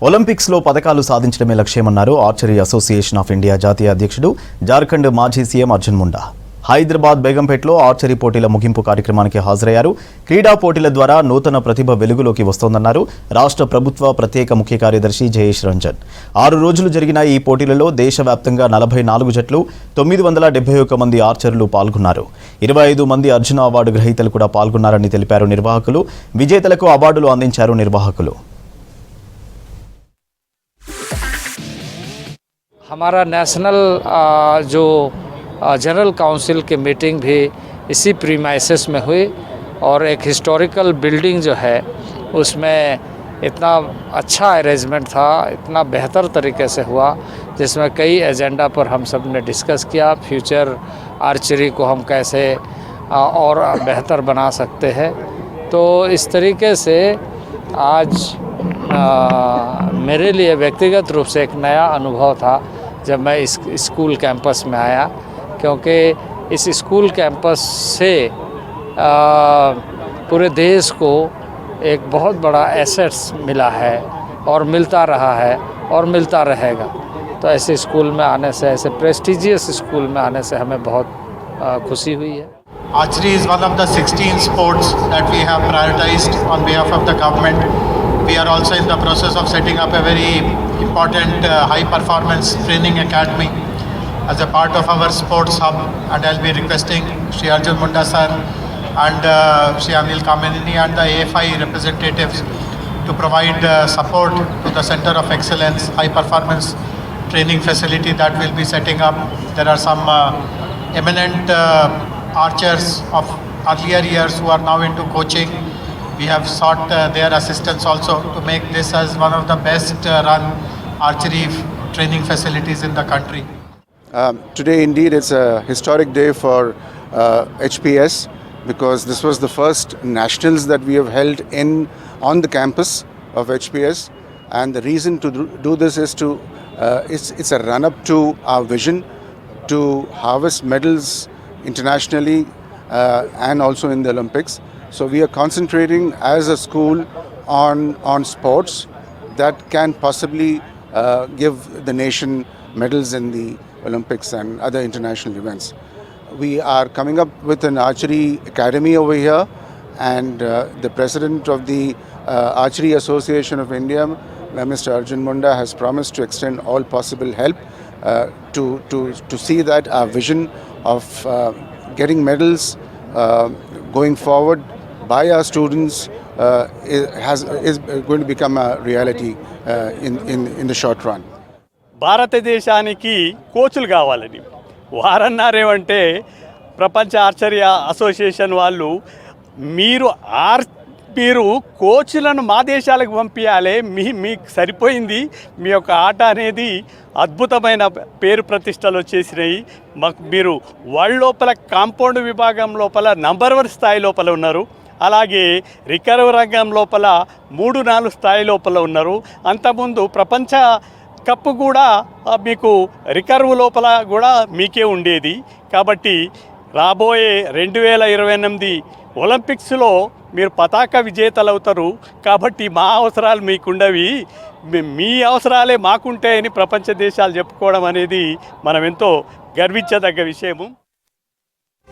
ఒలింపిక్స్లో పతకాలు సాధించడమే లక్ష్యమన్నారు ఆర్చరీ అసోసియేషన్ ఆఫ్ ఇండియా జాతీయ అధ్యక్షుడు జార్ఖండ్ మాజీ సీఎం అర్జున్ ముండా. హైదరాబాద్ బేగంపేటలో ఆర్చరీ పోటీల ముగింపు కార్యక్రమానికి హాజరయ్యారు. క్రీడా పోటీల ద్వారా నూతన ప్రతిభ వెలుగులోకి వస్తోందన్నారు రాష్ట్ర ప్రభుత్వ ప్రత్యేక ముఖ్య కార్యదర్శి జయేష్ రంజన్. 6 రోజులు జరిగిన ఈ పోటీలలో దేశవ్యాప్తంగా 44 జట్లు, 971 మంది ఆర్చర్లు పాల్గొన్నారు. 25 మంది అర్జున అవార్డు గ్రహీతలు కూడా పాల్గొన్నారని తెలిపారు నిర్వాహకులు. విజేతలకు అవార్డులు అందించారు నిర్వాహకులు. हमारा नेशनल जो जनरल काउंसिल की मीटिंग भी इसी प्रीमाइसेस में हुई और एक हिस्टोरिकल बिल्डिंग जो है उसमें इतना अच्छा अरेंजमेंट था, इतना बेहतर तरीके से हुआ, जिसमें कई एजेंडा पर हम सब ने डिस्कस किया। फ्यूचर आर्चरी को हम कैसे और बेहतर बना सकते हैं। तो इस तरीके से आज मेरे लिए व्यक्तिगत रूप से एक नया अनुभव था जब मैं इस स्कूल कैंपस में आया, क्योंकि इस स्कूल कैंपस से पूरे देश को एक बहुत बड़ा एसेट्स मिला है और मिलता रहा है और मिलता रहेगा। तो ऐसे स्कूल में आने से, ऐसे प्रेस्टिजियस स्कूल में आने से हमें बहुत खुशी हुई है। Archery is one of the 16 sports that we have prioritized on behalf of the government. We are also in the process of setting up a very important high performance training academy as a part of our sports hub, and I'll be requesting Shri Arjun Munda sir and Shri Anil Kamenini and the AFI representatives to provide support to the Center of Excellence high performance training facility that we'll be setting up. There are some eminent archers of earlier years who are now into coaching. We have sought their assistance also to make this as one of the best run archery training facilities in the country. Today indeed it's a historic day for HPS, because this was the first nationals that we have held on the campus of HPS, and the reason to do this is to it's a run up to our vision to harvest medals internationally and also in the Olympics. So we are concentrating as a school on sports that can possibly give the nation medals in the Olympics and other international events. We are coming up with an archery academy over here, and the president of the Archery Association of India, Mr. Arjun Munda, has promised to extend all possible help to see that our vision of getting medals going forward by our students is going to become a reality in the short run. భారతదేశానికి కోచ్లు కావాలని వారన్నారేమంటే ప్రపంచ archery association వాళ్ళు మీరు కోచ్లను మా దేశాలకు పంపించాలి, మీకు సరిపోయింది, మీ యొక్క ఆట అనేది అద్భుతమైన పేరు ప్రతిష్టలు వచ్చేసినాయి, మాకు మీరు వరల్డ్ లోపల కాంపౌండ్ విభాగం లోపల నంబర్ 1 స్థాయి లోపల ఉన్నారు, అలాగే రికర్వ్ రంగం లోపల 3-4 స్థాయి లోపల ఉన్నారు. అంతకుముందు ప్రపంచ కప్పు కూడా మీకు రికర్వ్ లోపల కూడా మీకే ఉండేది. కాబట్టి రాబోయే 2028 ఒలింపిక్స్లో మీరు పతాక విజేతలు అవుతారు. కాబట్టి మా అవసరాలు మీకుండవి, మీ అవసరాలే మాకుంటాయని ప్రపంచ దేశాలు చెప్పుకోవడం అనేది మనం ఎంతో గర్వించదగ్గ విషయము.